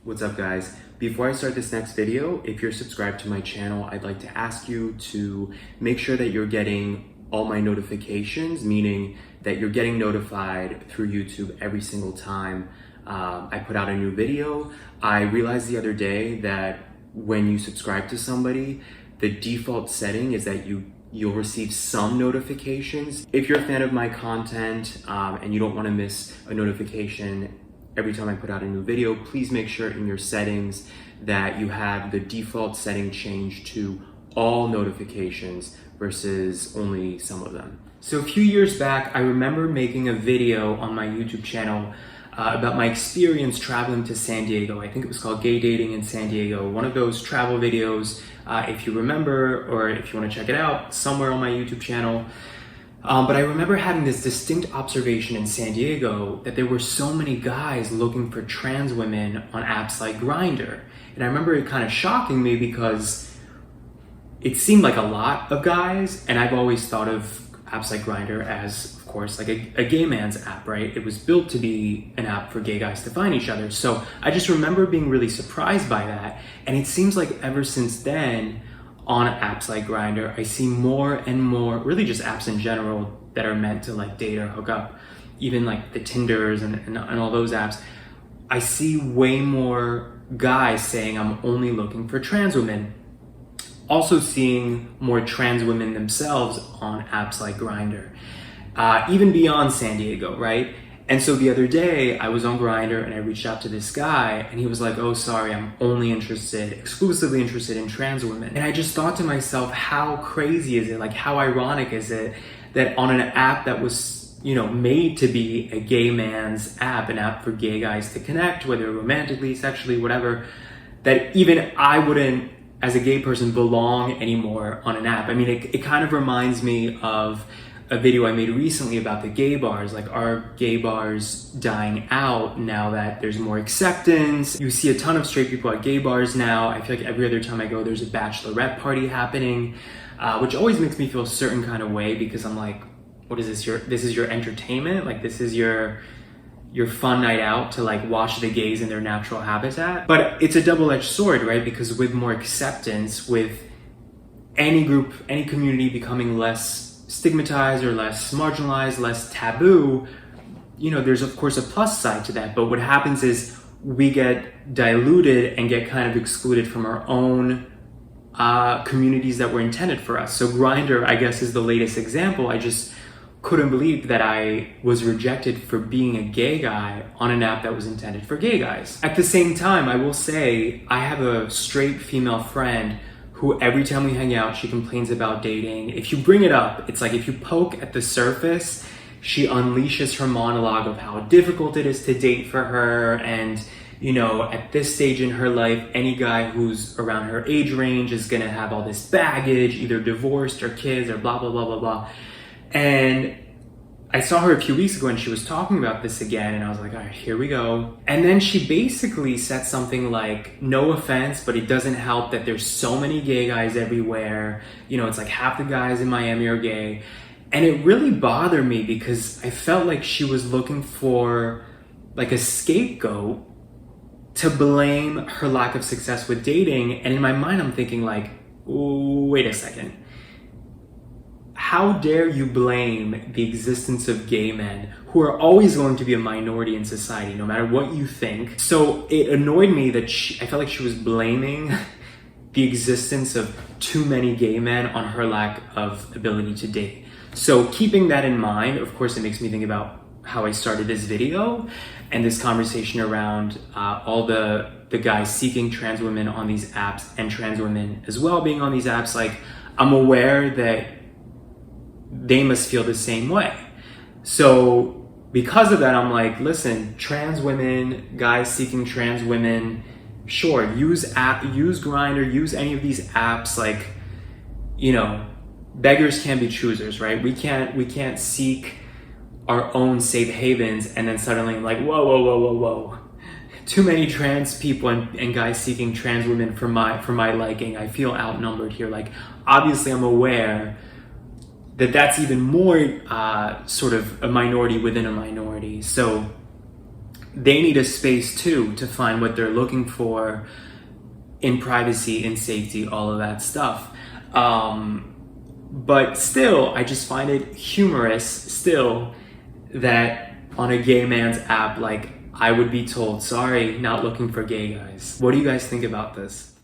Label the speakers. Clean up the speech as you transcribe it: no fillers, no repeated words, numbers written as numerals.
Speaker 1: What's up, guys? Before I start this next video, if you're subscribed to my channel, I'd like to ask you to make sure that you're getting all my notifications, meaning that you're getting notified through YouTube every single time I put out a new video. I realized the other day that when you subscribe to somebody, the default setting is that you'll receive some notifications. If you're a fan of my content and you don't want to miss a notification every time I put out a new video, please make sure in your settings that you have the default setting changed to all notifications versus only some of them. So a few years back, I remember making a video on my YouTube channel about my experience traveling to San Diego. I think it was called Gay Dating in San Diego. One of those travel videos, if you remember, or if you want to check it out, somewhere on my YouTube channel. But I remember having this distinct observation in San Diego that there were so many guys looking for trans women on apps like grindr. And I remember it kind of shocking me because it seemed like a lot of guys, and I've always thought of apps like grindr as, of course, like a gay man's app, right? It was built to be an app for gay guys to find each other. So I just remember being really surprised by that. And it seems like ever since then, on apps like grindr, I see more and more, really just apps in general that are meant to like date or hook up, even like the Tinders and all those apps. I see way more guys saying I'm only looking for trans women. Also seeing more trans women themselves on apps like grindr, even beyond San Diego, right? And so the other day I was on grindr and I reached out to this guy and he was like, oh, sorry, I'm only exclusively interested in trans women. And I just thought to myself, how crazy is it? Like, how ironic is it that on an app that was, made to be a gay man's app, an app for gay guys to connect, whether romantically, sexually, whatever, that even I wouldn't, as a gay person, belong anymore on an app. I mean, it kind of reminds me of a video I made recently about the gay bars. Like, are gay bars dying out now that there's more acceptance? You see a ton of straight people at gay bars now. I feel like every other time I go, there's a bachelorette party happening, which always makes me feel a certain kind of way because I'm like, what is this? This is your entertainment? Like, this is your fun night out to like watch the gays in their natural habitat? But it's a double-edged sword, right? Because with more acceptance, with any group, any community becoming less stigmatized or less marginalized, less taboo, there's of course a plus side to that. But what happens is we get diluted and get kind of excluded from our own communities that were intended for us. So grindr, I guess, is the latest example. I just couldn't believe that I was rejected for being a gay guy on an app that was intended for gay guys. At the same time, I will say I have a straight female friend who every time we hang out, she complains about dating. If you bring it up, it's like if you poke at the surface, she unleashes her monologue of how difficult it is to date for her. And, at this stage in her life, any guy who's around her age range is gonna have all this baggage, either divorced or kids or blah, blah, blah, blah, blah. And I saw her a few weeks ago and she was talking about this again, and I was like, all right, here we go. And then she basically said something like, no offense, but it doesn't help that there's so many gay guys everywhere. It's like half the guys in Miami are gay. And it really bothered me because I felt like she was looking for like a scapegoat to blame her lack of success with dating. And in my mind, I'm thinking like, wait a second. How dare you blame the existence of gay men who are always going to be a minority in society, no matter what you think? So it annoyed me that I felt like she was blaming the existence of too many gay men on her lack of ability to date. So keeping that in mind, of course, it makes me think about how I started this video and this conversation around all the guys seeking trans women on these apps and trans women as well being on these apps. Like, I'm aware that they must feel the same way. So because of that, I'm like, listen, trans women, guys seeking trans women, sure, use grindr, use any of these apps. Like, beggars can't be choosers, right? We can't seek our own safe havens and then suddenly like, whoa. Too many trans people and guys seeking trans women for my liking. I feel outnumbered here. Like, obviously I'm aware that that's even more sort of a minority within a minority. So they need a space too to find what they're looking for in privacy, in safety, all of that stuff. But still, I just find it humorous still that on a gay man's app, like, I would be told, sorry, not looking for gay guys. What do you guys think about this?